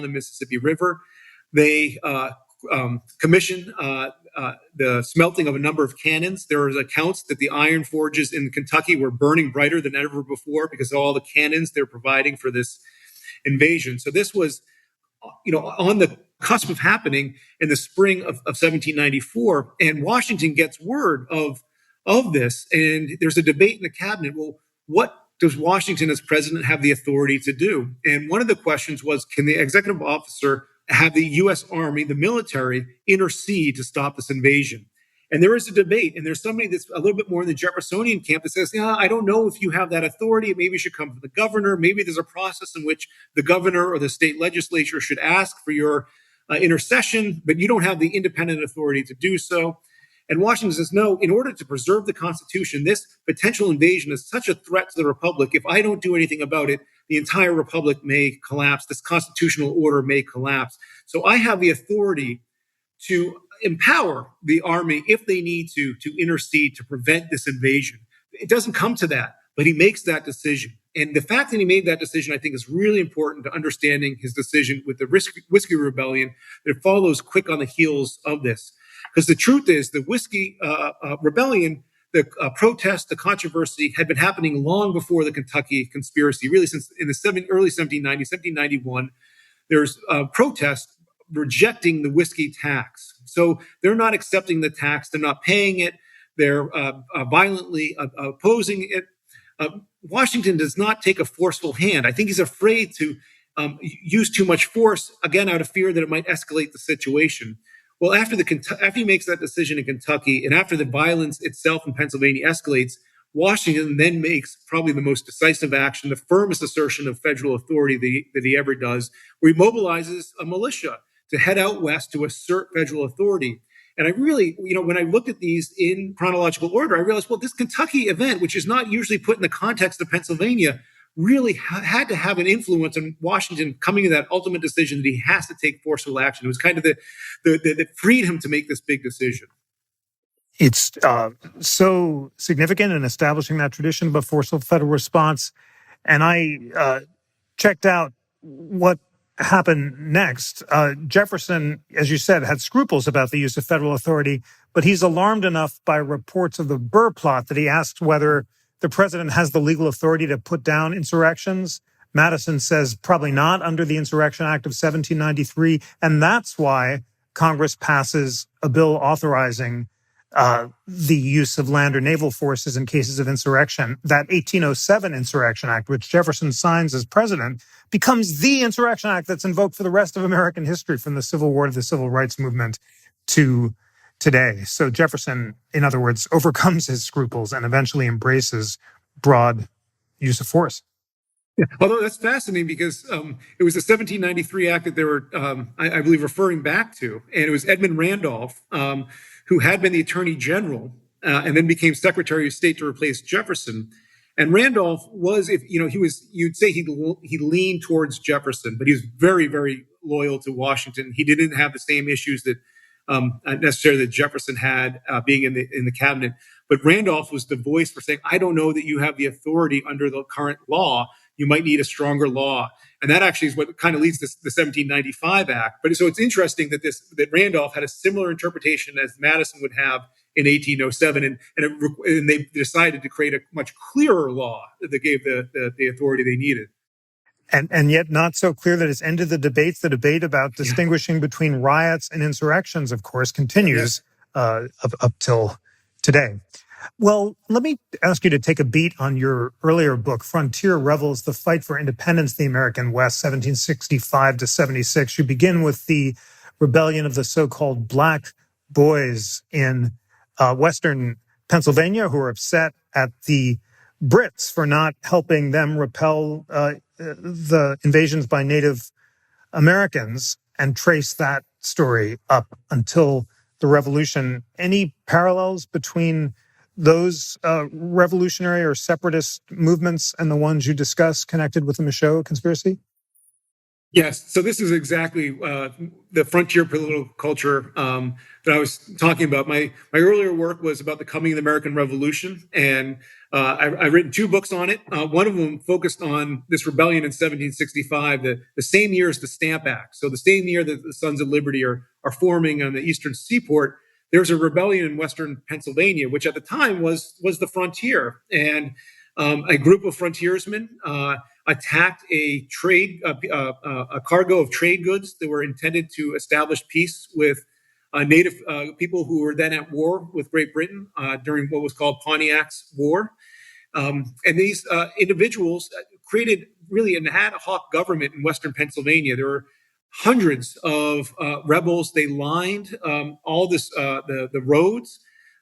the Mississippi River. They commissioned the smelting of a number of cannons. There are accounts that the iron forges in Kentucky were burning brighter than ever before because of all the cannons they're providing for this invasion. So this was, on the cusp of happening in the spring of 1794, and Washington gets word of this, and there's a debate in the cabinet. Well, what does Washington as president have the authority to do? And one of the questions was, can the executive officer have the U.S. Army, the military, intercede to stop this invasion? And there is a debate, and there's somebody that's a little bit more in the Jeffersonian camp that says, yeah, I don't know if you have that authority. Maybe it should come from the governor. Maybe there's a process in which the governor or the state legislature should ask for your intercession, but you don't have the independent authority to do so. And Washington says, no, in order to preserve the Constitution, this potential invasion is such a threat to the Republic. If I don't do anything about it, the entire Republic may collapse. This constitutional order may collapse. So I have the authority to empower the army if they need to intercede to prevent this invasion. It doesn't come to that, but he makes that decision. And the fact that he made that decision, I think, is really important to understanding his decision with the Whiskey Rebellion that follows quick on the heels of this. Because the truth is, the Whiskey Rebellion, the protest, the controversy had been happening long before the Kentucky conspiracy, really since in the early 1790s, 1791. There's a protest rejecting the whiskey tax. So they're not accepting the tax. They're not paying it. They're violently opposing it. Washington does not take a forceful hand. I think he's afraid to use too much force, again, out of fear that it might escalate the situation. Well, after he makes that decision in Kentucky, and after the violence itself in Pennsylvania escalates, Washington then makes probably the most decisive action, the firmest assertion of federal authority that he ever does, where he mobilizes a militia to head out west to assert federal authority. And I really, when I looked at these in chronological order, I realized, well, this Kentucky event, which is not usually put in the context of Pennsylvania, really had to have an influence on Washington coming to that ultimate decision that he has to take forceful action. It was kind of that freed him to make this big decision. It's so significant in establishing that tradition of a forceful federal response. And I checked out what happened next. Jefferson, as you said, had scruples about the use of federal authority, but he's alarmed enough by reports of the Burr plot that he asks whether the president has the legal authority to put down insurrections. Madison says probably not under the Insurrection Act of 1793. And that's why Congress passes a bill authorizing the use of land or naval forces in cases of insurrection. That 1807 Insurrection Act, which Jefferson signs as president, becomes the Insurrection Act that's invoked for the rest of American history, from the Civil War to the Civil Rights Movement to today. So Jefferson, in other words, overcomes his scruples and eventually embraces broad use of force. Yeah. Although that's fascinating because it was the 1793 Act that they were, I believe, referring back to. And it was Edmund Randolph, who had been the Attorney General and then became Secretary of State to replace Jefferson. And Randolph was, you'd say he leaned towards Jefferson, but he was very, very loyal to Washington. He didn't have the same issues that necessarily that Jefferson had being in the cabinet. But Randolph was the voice for saying, I don't know that you have the authority under the current law. You might need a stronger law. And that actually is what kind of leads to the 1795 Act. But so it's interesting that Randolph had a similar interpretation as Madison would have in 1807. And they decided to create a much clearer law that gave the authority they needed. And yet not so clear that it's ended the debates. The debate about distinguishing between riots and insurrections, of course, continues up till today. Well, let me ask you to take a beat on your earlier book, Frontier Rebels, The Fight for Independence, the American West, 1765 to 76. You begin with the rebellion of the so-called Black Boys in Western Pennsylvania, who are upset at the Brits for not helping them repel the invasions by Native Americans, and trace that story up until the Revolution. Any parallels between those revolutionary or separatist movements and the ones you discuss connected with the Michaux conspiracy? Yes, so this is exactly the frontier political culture that I was talking about. My earlier work was about the coming of the American Revolution, and I've written two books on it. One of them focused on this rebellion in 1765, the same year as the Stamp Act. So the same year that the Sons of Liberty are forming on the eastern seaport, there's a rebellion in western Pennsylvania, which at the time was the frontier, and a group of frontiersmen attacked a cargo of trade goods that were intended to establish peace with native people who were then at war with Great Britain during what was called Pontiac's War. And these individuals created really an ad hoc government in Western Pennsylvania. There were hundreds of rebels. They lined all the roads.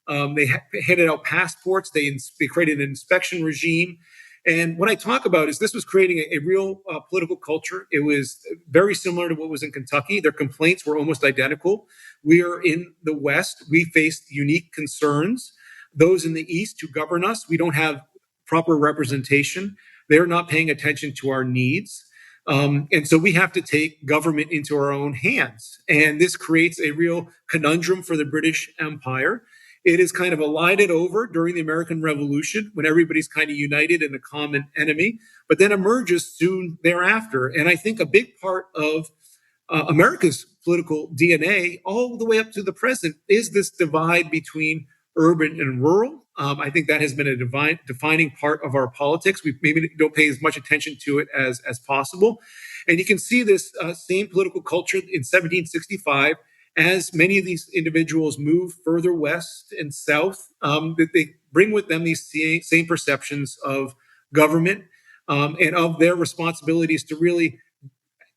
They handed out passports. They created an inspection regime. And what I talk about is this was creating a real political culture. It was very similar to what was in Kentucky. Their complaints were almost identical. We are in the West. We faced unique concerns. Those in the East who govern us, we don't have proper representation. They're not paying attention to our needs. And so we have to take government into our own hands. And this creates a real conundrum for the British Empire. It is kind of elided over during the American Revolution when everybody's kind of united in a common enemy, but then emerges soon thereafter. And I think a big part of America's political DNA, all the way up to the present, is this divide between urban and rural. I think that has been a defining part of our politics. We maybe don't pay as much attention to it as possible. And you can see this same political culture in 1765 as many of these individuals move further west and south, that they bring with them these same perceptions of government and of their responsibilities to really,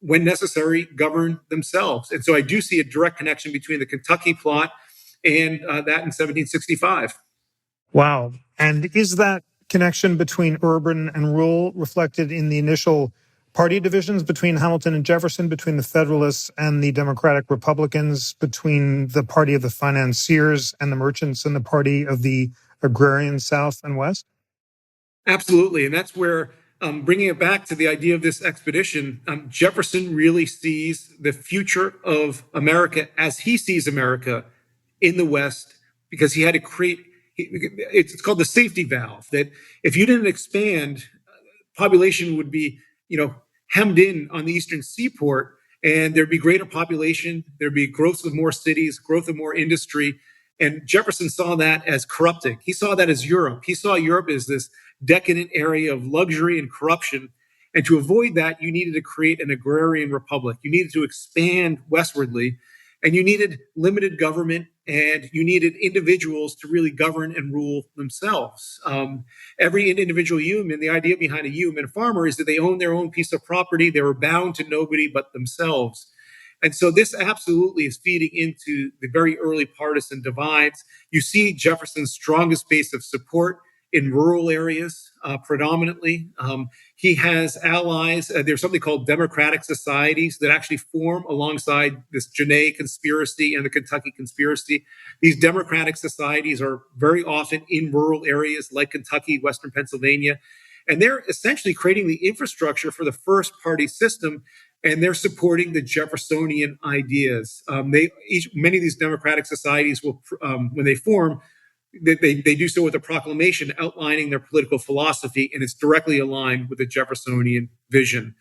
when necessary, govern themselves. And so I do see a direct connection between the Kentucky plot and that in 1765. Wow. And is that connection between urban and rural reflected in the initial party divisions between Hamilton and Jefferson, between the Federalists and the Democratic Republicans, between the party of the financiers and the merchants and the party of the agrarian South and West? Absolutely. And that's where, bringing it back to the idea of this expedition, Jefferson really sees the future of America as he sees America in the West, because he had to create, it's called the safety valve, that if you didn't expand, population would be, hemmed in on the eastern seaport, and there'd be greater population, there'd be growth of more cities, growth of more industry. And Jefferson saw that as corrupting. He saw that as Europe. He saw Europe as this decadent area of luxury and corruption. And to avoid that, you needed to create an agrarian republic. You needed to expand westwardly, and you needed limited government, and you needed individuals to really govern and rule themselves. Every individual human, the idea behind a human farmer is that they own their own piece of property. They were bound to nobody but themselves. And so this absolutely is feeding into the very early partisan divides. You see Jefferson's strongest base of support in rural areas, predominantly. He has allies. There's something called democratic societies that actually form alongside this Genet conspiracy and the Kentucky conspiracy. These democratic societies are very often in rural areas like Kentucky, Western Pennsylvania, and they're essentially creating the infrastructure for the first party system, and they're supporting the Jeffersonian ideas. Many of these democratic societies will, when they form, they do so with a proclamation outlining their political philosophy, and it's directly aligned with the Jeffersonian vision.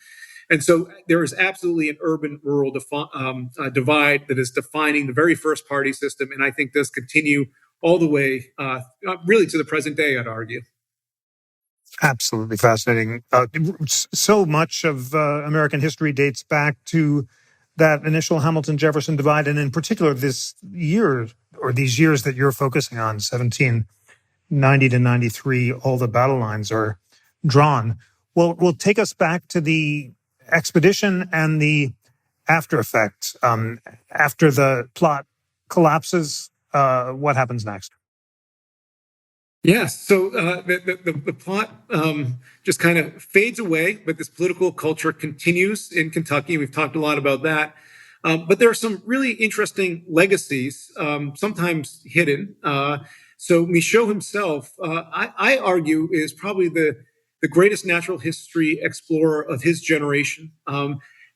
And so there is absolutely an urban-rural divide that is defining the very first party system, and I think does continue all the way, really to the present day, I'd argue. Absolutely fascinating. So much of American history dates back to that initial Hamilton-Jefferson divide, and in particular this year, or these years that you're focusing on, 1790 to 93, all the battle lines are drawn. Well, will take us back to the expedition and the after effect. After the plot collapses, what happens next? Yes, so the plot just kind of fades away, but this political culture continues in Kentucky. We've talked a lot about that. But there are some really interesting legacies, sometimes hidden. So Michaux himself, I argue, is probably the greatest natural history explorer of his generation.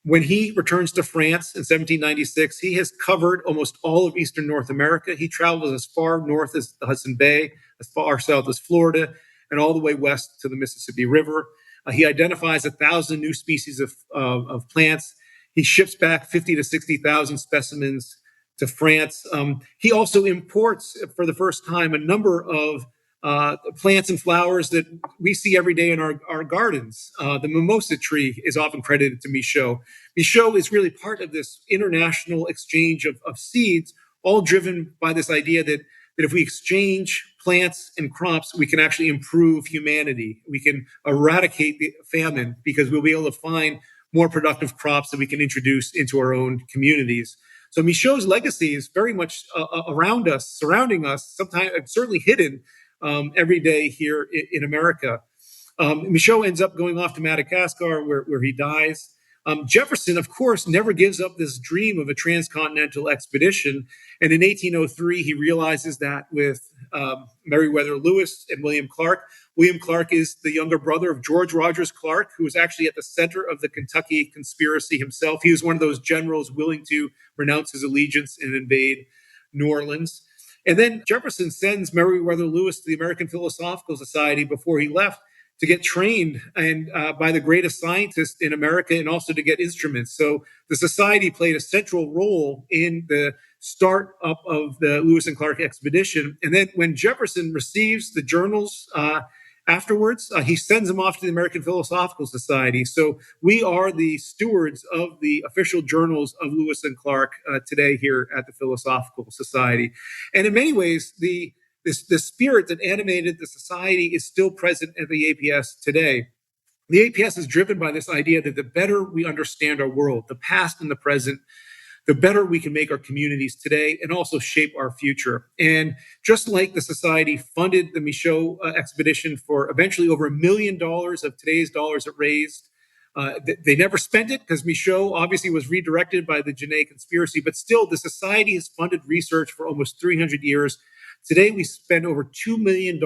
When he returns to France in 1796, he has covered almost all of Eastern North America. He travels as far north as the Hudson Bay, as far south as Florida, and all the way west to the Mississippi River. He identifies 1,000 new species of plants. He ships back 50 to 60,000 specimens to France. He also imports, for the first time, a number of plants and flowers that we see every day in our gardens. The mimosa tree is often credited to Michaux. Michaux is really part of this international exchange of seeds, all driven by this idea that if we exchange plants and crops, we can actually improve humanity. We can eradicate the famine because we'll be able to find more productive crops that we can introduce into our own communities. So Michaux's legacy is very much around us, surrounding us, sometimes certainly hidden every day here in America. Michaux ends up going off to Madagascar, where he dies. Jefferson, of course, never gives up this dream of a transcontinental expedition. And in 1803, he realizes that with Meriwether Lewis and William Clark. William Clark is the younger brother of George Rogers Clark, who was actually at the center of the Kentucky conspiracy himself. He was one of those generals willing to renounce his allegiance and invade New Orleans. And then Jefferson sends Meriwether Lewis to the American Philosophical Society before he left to get trained and by the greatest scientists in America and also to get instruments. So the society played a central role in the start up of the Lewis and Clark expedition. And then when Jefferson receives the journals afterwards, he sends them off to the American Philosophical Society. So we are the stewards of the official journals of Lewis and Clark today here at the Philosophical Society. And in many ways, the spirit that animated the society is still present at the APS today. The APS is driven by this idea that the better we understand our world, the past and the present, the better we can make our communities today and also shape our future. And just like the society funded the Michaux expedition for eventually over $1 million of today's dollars it raised, they never spent it because Michaux obviously was redirected by the Genet conspiracy, but still the society has funded research for almost 300 years. Today, we spend over $2 million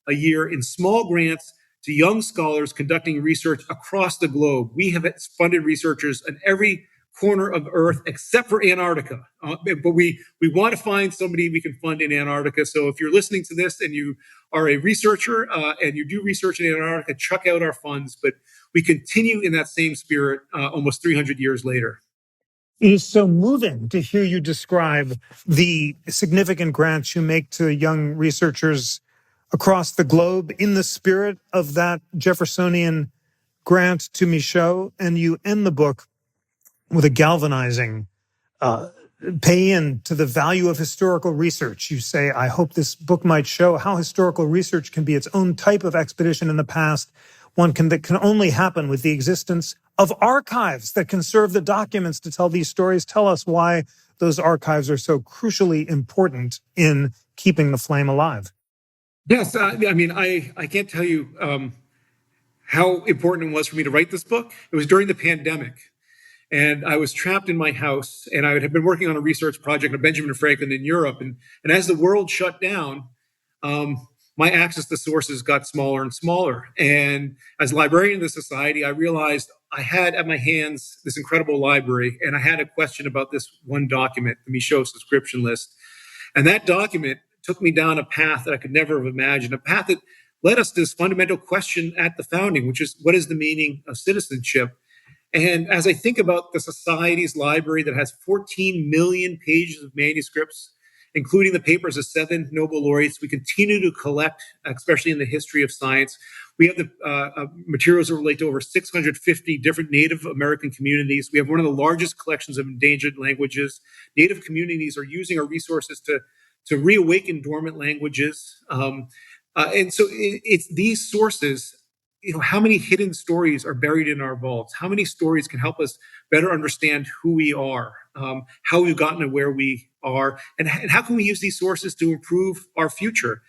a year in small grants to young scholars conducting research across the globe. We have funded researchers in every corner of Earth except for Antarctica. But we want to find somebody we can fund in Antarctica. So if you're listening to this and you are a researcher and you do research in Antarctica, check out our funds. But we continue in that same spirit almost 300 years later. It is so moving to hear you describe the significant grants you make to young researchers across the globe in the spirit of that Jeffersonian grant to Michaux. And you end the book with a galvanizing pay in to the value of historical research. You say, I hope this book might show how historical research can be its own type of expedition in the past, that can only happen with the existence of archives that can serve the documents to tell these stories. Tell us why those archives are so crucially important in keeping the flame alive. Yes, I can't tell you how important it was for me to write this book. It was during the pandemic. And I was trapped in my house, and I had been working on a research project of Benjamin Franklin in Europe. And as the world shut down, my access to sources got smaller and smaller. And as librarian of the society, I realized I had at my hands this incredible library, and I had a question about this one document, the Michaux subscription list. And that document took me down a path that I could never have imagined, a path that led us to this fundamental question at the founding, which is, what is the meaning of citizenship? And as I think about the society's library that has 14 million pages of manuscripts, including the papers of 7 Nobel laureates, we continue to collect, especially in the history of science. We have the materials that relate to over 650 different Native American communities. We have one of the largest collections of endangered languages. Native communities are using our resources to reawaken dormant languages. And so it's these sources. How many hidden stories are buried in our vaults? How many stories can help us better understand who we are, how we've gotten to where we are, and how can we use these sources to improve our future?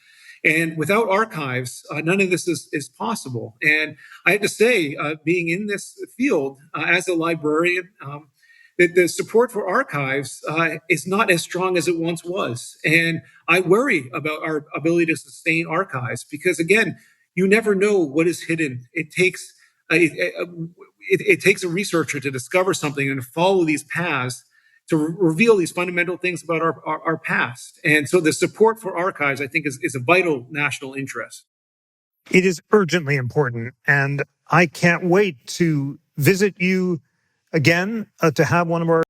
And without archives, none of this is possible. And I have to say, being in this field as a librarian, that the support for archives is not as strong as it once was. And I worry about our ability to sustain archives because, again, you never know what is hidden. It takes, it takes a researcher to discover something and follow these paths to reveal these fundamental things about our past. And so the support for archives, I think, is a vital national interest. It is urgently important. And I can't wait to visit you again to have one of our